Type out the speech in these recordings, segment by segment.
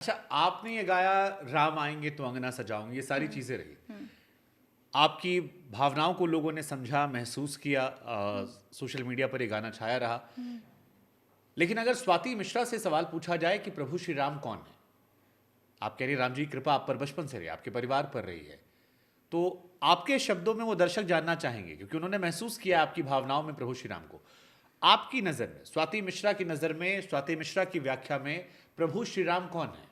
अच्छा, आपने ये गाया राम आएंगे तो अंगना सजाऊंगी, ये सारी चीजें रही। आपकी भावनाओं को लोगों ने समझा, महसूस किया, सोशल मीडिया पर ये गाना छाया रहा। लेकिन अगर स्वाति मिश्रा से सवाल पूछा जाए कि प्रभु श्री राम कौन है, आप कह रही राम जी की कृपा आप पर बचपन से रही, आपके परिवार पर रही है, तो आपके शब्दों में वो दर्शक जानना चाहेंगे क्योंकि उन्होंने महसूस किया आपकी भावनाओं में प्रभु श्री राम को। आपकी नजर में, स्वाति मिश्रा की नजर में, स्वाति मिश्रा की व्याख्या में प्रभु श्री राम कौन है?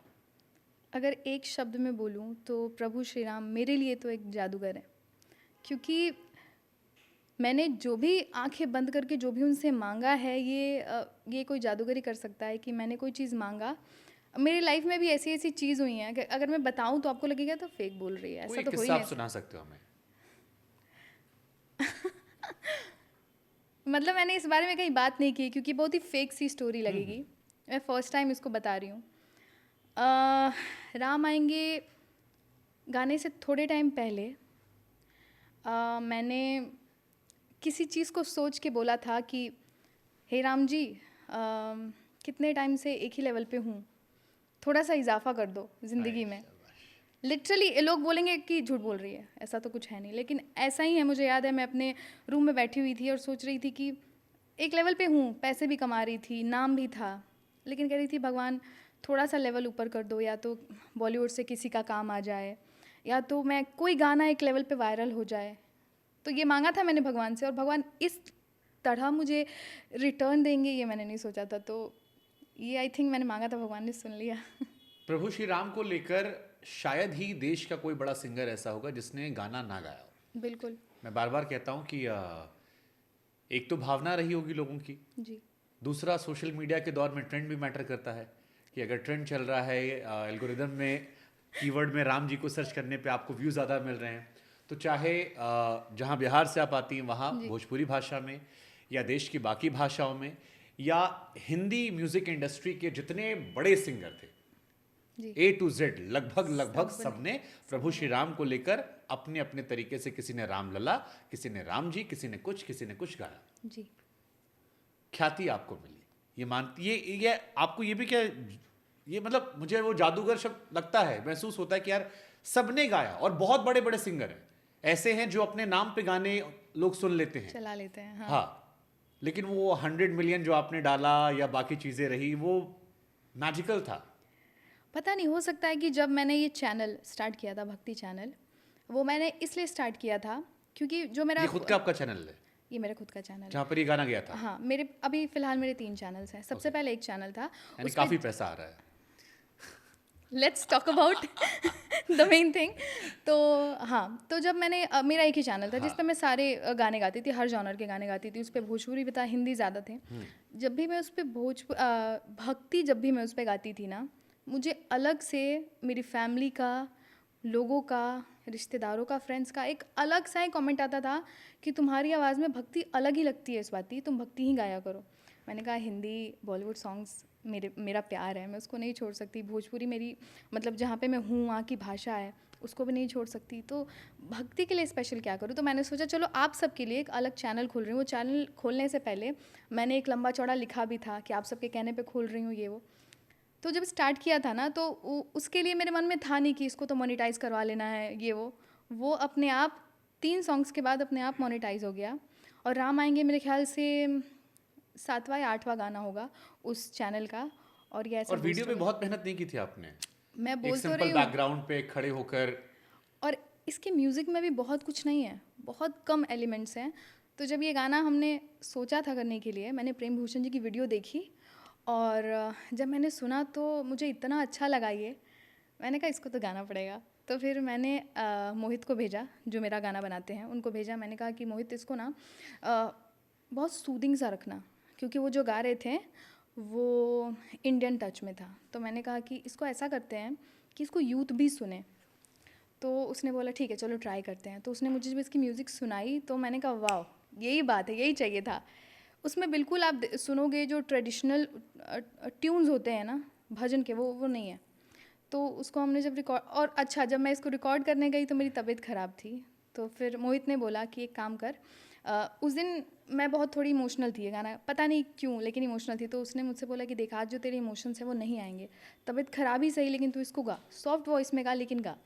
अगर एक शब्द में बोलूँ तो प्रभु श्री राम मेरे लिए तो एक जादूगर है, क्योंकि मैंने जो भी आंखें बंद करके जो भी उनसे मांगा है, ये कोई जादूगर ही कर सकता है कि मैंने कोई चीज़ मांगा। मेरी लाइफ में भी ऐसी ऐसी चीज़ हुई हैं कि अगर मैं बताऊं तो आपको लगेगा तो फेक बोल रही है, कोई ऐसा एक तो हो ही किस्सा आप नहीं सुना सकते हो हमें? मतलब मैंने इस बारे में कहीं बात नहीं की क्योंकि बहुत ही फेक सी स्टोरी लगेगी। मैं फर्स्ट टाइम इसको बता रही हूँ। राम आएंगे गाने से थोड़े टाइम पहले मैंने किसी चीज़ को सोच के बोला था कि हे राम जी, कितने टाइम से एक ही लेवल पे हूँ, थोड़ा सा इजाफा कर दो ज़िंदगी में। लिटरली लोग बोलेंगे कि झूठ बोल रही है, ऐसा तो कुछ है नहीं, लेकिन ऐसा ही है। मुझे याद है मैं अपने रूम में बैठी हुई थी और सोच रही थी कि एक लेवल पे हूँ, पैसे भी कमा रही थी, नाम भी था, लेकिन कह रही थी भगवान थोड़ा सा लेवल ऊपर कर दो, या तो बॉलीवुड से किसी का काम आ जाए, या तो मैं कोई गाना एक लेवल पे वायरल हो जाए। तो ये मांगा था मैंने भगवान से, और भगवान इस तरह मुझे रिटर्न देंगे ये मैंने नहीं सोचा था। तो ये आई थिंक मैंने मांगा था, भगवान ने सुन लिया। प्रभु श्री राम को लेकर शायद ही देश का कोई बड़ा सिंगर ऐसा होगा जिसने गाना ना गाया हो। बिल्कुल। मैं बार बार कहता हूँ कि एक तो भावना रही होगी लोगों की, जी। दूसरा सोशल मीडिया के दौर में ट्रेंड भी मैटर करता है कि अगर ट्रेंड चल रहा है, एल्गोरिदम में कीवर्ड में राम जी को सर्च करने पे आपको व्यू ज़्यादा मिल रहे हैं, तो चाहे जहाँ बिहार से आप आती हैं वहाँ जी। भोजपुरी भाषा में, या देश की बाकी भाषाओं में, या हिंदी म्यूज़िक इंडस्ट्री के जितने बड़े सिंगर थे, जी। ए टू जेड, लगभग लगभग सब ने। सबने प्रभु श्री राम को लेकर अपने अपने तरीके से, किसी ने राम लला, किसी ने राम जी, किसी ने कुछ गाया। जी। ख्याति आपको मिली, ये मानती, ये आपको ये भी क्या, ये मतलब मुझे वो जादूगर शब्द लगता है, महसूस होता है कि यार सबने गाया, और बहुत बड़े बड़े सिंगर हैं ऐसे हैं जो अपने नाम पे गाने लोग सुन लेते हैं, चला लेते हैं। हाँ। हाँ, लेकिन वो 100 मिलियन जो आपने डाला या बाकी चीजें रही, वो मैजिकल था। पता नहीं, हो सकता है कि जब मैंने ये चैनल स्टार्ट किया था, भक्ति चैनल, वो मैंने इसलिए स्टार्ट किया था क्योंकि जो मेरा ये खुद का आपका चैनल है ये मेरा खुद का चैनल है। जहाँ पर ये गाना गया था? हाँ, मेरे अभी फ़िलहाल मेरे 3 चैनल्स हैं। सबसे Okay. पहले एक चैनल था, यानी उस पे काफी पैसा आ रहा है। Let's talk about the main thing. तो हाँ, तो जब मैंने मेरा एक ही चैनल था जिस पे मैं सारे गाने गाती थी, हर जॉनर के गाने गाती थी। उस पे भोजपुरी भी था, हिंदी ज़्यादा थे। जब भी मैं उस पे भक्ति जब भी मैं उस पे गाती थी ना, मुझे अलग से मेरी फैमिली का, लोगों का, रिश्तेदारों का, फ्रेंड्स का एक अलग सा ही कमेंट आता था कि तुम्हारी आवाज़ में भक्ति अलग ही लगती है स्वाति, तुम भक्ति ही गाया करो। मैंने कहा हिंदी बॉलीवुड सॉन्ग्स मेरा प्यार है, मैं उसको नहीं छोड़ सकती। भोजपुरी मेरी, मतलब जहाँ पे मैं हूँ वहाँ की भाषा है, उसको भी नहीं छोड़ सकती। तो भक्ति के लिए स्पेशल क्या करूँ? तो मैंने सोचा चलो आप सबके लिए एक अलग चैनल खोल रही हूँ। वो चैनल खोलने से पहले मैंने एक लंबा चौड़ा लिखा भी था कि आप सबके कहने पे खोल रही हूँ ये वो। तो जब स्टार्ट किया था ना, तो उसके लिए मेरे मन में था नहीं कि इसको तो मोनेटाइज़ करवा लेना है ये वो अपने आप 3 सॉन्ग्स के बाद अपने आप मोनेटाइज़ हो गया। और राम आएंगे मेरे ख्याल से 7वां या 8वां गाना होगा उस चैनल का, और ये ऐसे और वीडियो बूस्ट हो पे गया। बहुत मेहनत नहीं की थी आपने, मैं एक बोल तो सिंपल रही हूँ। बैकग्राउंड पे खड़े होकर। और इसके म्यूज़िक में भी बहुत कुछ नहीं है, बहुत कम एलिमेंट्स हैं। तो जब ये गाना हमने सोचा था करने के लिए, मैंने प्रेम भूषण जी की वीडियो देखी, और जब मैंने सुना तो मुझे इतना अच्छा लगा ये, मैंने कहा इसको तो गाना पड़ेगा। तो फिर मैंने मोहित को भेजा, जो मेरा गाना बनाते हैं, उनको भेजा। मैंने कहा कि मोहित इसको ना बहुत सूदिंग सा रखना, क्योंकि वो जो गा रहे थे वो इंडियन टच में था। तो मैंने कहा कि इसको ऐसा करते हैं कि इसको यूथ भी सुने। तो उसने बोला ठीक है चलो ट्राई करते हैं। तो उसने मुझे जब इसकी म्यूज़िक सुनाई तो मैंने कहा वाह, यही बात है, यही चाहिए था। उसमें बिल्कुल आप सुनोगे जो ट्रेडिशनल ट्यून्स होते हैं ना भजन के, वो नहीं है। तो उसको हमने जब रिकॉर्ड, और अच्छा जब मैं इसको रिकॉर्ड करने गई तो मेरी तबीयत ख़राब थी। तो फिर मोहित ने बोला कि एक काम कर, उस दिन मैं बहुत थोड़ी इमोशनल थी, ये गाना पता नहीं क्यों लेकिन इमोशनल थी, तो उसने मुझसे बोला कि देख आज जो तेरे इमोशंस हैं वो नहीं आएंगे, तबीयत खराब ही सही लेकिन तू इसको गा, सॉफ्ट वॉइस में गा लेकिन गा।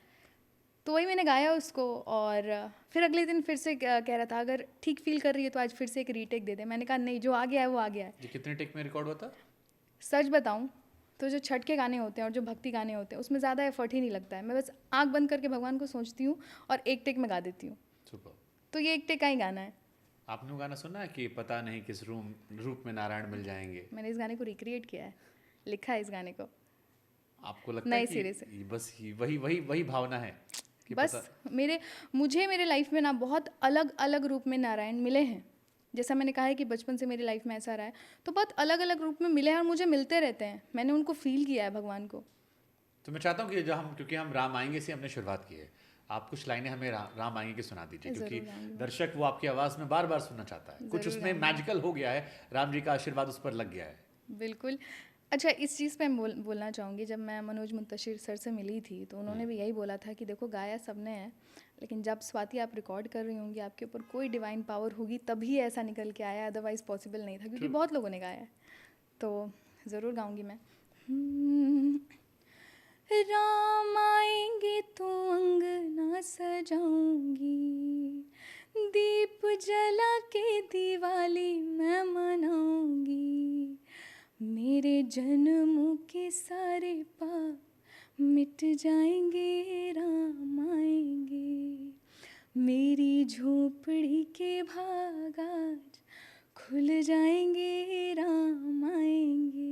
तो वही मैंने गाया उसको, और फिर अगले दिन फिर से कह रहा था अगर ठीक फील कर रही है तो आज फिर से एक रीटेक दे दे। मैंने कहा नहीं, जो आ गया है वो आ गया है। ये कितने टेक में रिकॉर्ड होता? सच बताऊं तो जो छठ के गाने होते हैं और जो भक्ति गाने होते हैं उसमें ज़्यादा एफर्ट ही नहीं लगता है, मैं बस आंख बंद करके भगवान को सोचती हूँ और एक टेक में गा देती हूँ। सुपर। तो ये एक टेक का ही गाना है। आपने वो गाना सुना है कि पता नहीं किस रूप में नारायण मिल जाएंगे? मैंने इस गाने को रिक्रिएट किया है, लिखा है इस गाने को आपको लगता है नए कि सिरे से। बस वही भावना है कि बस मुझे मेरे लाइफ में ना बहुत अलग अलग रूप में नारायण मिले हैं। जैसा मैंने कहा है कि बचपन से मेरी लाइफ में ऐसा रहा है, तो बहुत अलग अलग रूप में मिले हैं और मुझे मिलते रहते हैं। मैंने उनको फील किया है भगवान को। तो मैं चाहता हूँ कि क्योंकि हम राम आएंगे से हमने शुरुआत की है, आप कुछ लाइनें हमें राम आएंगे की सुना दीजिए, क्योंकि दर्शक वो आपकी आवाज़ में बार बार सुनना चाहता है। कुछ उसमें मैजिकल हो गया है, राम जी का आशीर्वाद उस पर लग गया है। बिल्कुल। अच्छा, इस चीज़ पे मैं बोलना चाहूँगी, जब मैं मनोज मुंतशिर सर से मिली थी तो उन्होंने भी यही बोला था कि देखो गाया सबने है, लेकिन जब स्वाति आप रिकॉर्ड कर रही होंगी आपके ऊपर कोई डिवाइन पावर होगी तभी ऐसा निकल के आया, अदरवाइज़ पॉसिबल नहीं था, क्योंकि बहुत लोगों ने गाया है। तो ज़रूर गाऊँगी मैं। राम आएंगे तो अंगना सजाऊंगी, दीप जला के दिवाली मैं मनाऊंगी, मेरे जन्मों के सारे पाप मिट जाएंगे, राम आएंगे, मेरी झोपड़ी के भाग आज खुल जाएंगे, राम आएंगे।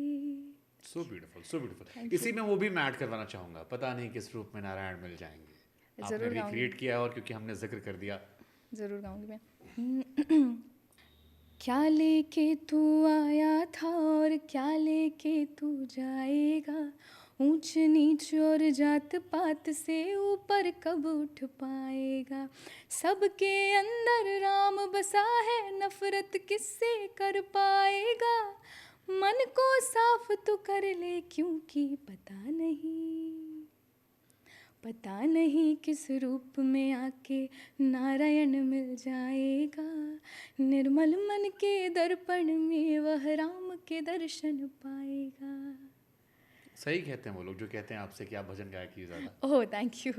So beautiful, so beautiful. इसी में वो भी मैं ऐड करवाना चाहूँगा, पता नहीं किस रूप में नारायण मिल जाएंगे। आपने रिक्रिएट किया और क्योंकि हमने जिक्र कर दिया, ज़रूर गाऊंगी मैं। क्या लेके तू आया था और क्या लेके तू जाएगा, ऊंच नीच और जात पात से ऊपर कब उठ पाएगा, सबके अंदर राम बसा है नफरत किससे कर पाएगा, मन को साफ तो कर ले क्योंकि पता नहीं किस रूप में आके नारायण मिल जाएगा, निर्मल मन के दर्पण में वह राम के दर्शन पाएगा। सही कहते हैं वो लोग जो कहते हैं आपसे कि आप भजन गायक ही ज़्यादा। Oh thank you.